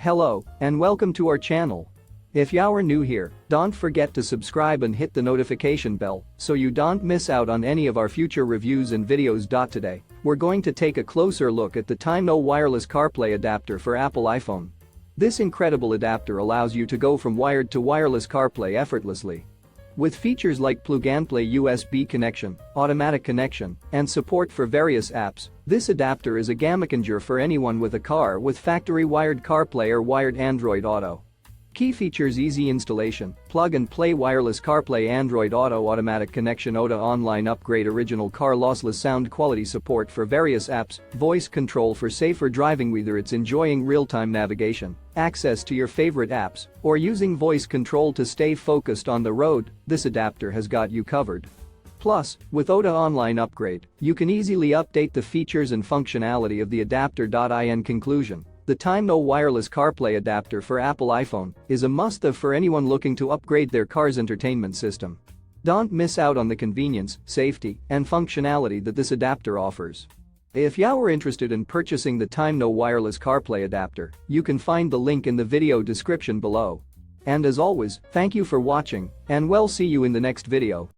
Hello, and welcome to our channel. If you're new here, don't forget to subscribe and hit the notification bell so you don't miss out on any of our future reviews and videos. Today, we're going to take a closer look at the TIMEKNOW wireless CarPlay adapter for Apple iPhone. This incredible adapter allows you to go from wired to wireless CarPlay effortlessly. With features like plug-and-play USB connection, automatic connection, and support for various apps, this adapter is a game-changer for anyone with a car with factory-wired CarPlay or wired Android Auto. Key features: easy installation, plug-and-play wireless CarPlay, Android Auto, automatic connection, OTA online upgrade, original car lossless sound quality, support for various apps, voice control for safer driving whether it's enjoying real-time navigation, access to your favorite apps, or using voice control to stay focused on the road. This adapter has got you covered. Plus, with OTA online upgrade, you can easily update the features and functionality of the adapter. In conclusion, the TIMEKNOW wireless CarPlay adapter for Apple iPhone is a must-have for anyone looking to upgrade their car's entertainment system. Don't miss out on the convenience, safety, and functionality that this adapter offers. If you're interested in purchasing the TIMEKNOW wireless CarPlay adapter, you can find the link in the video description below. And as always, thank you for watching, and we'll see you in the next video.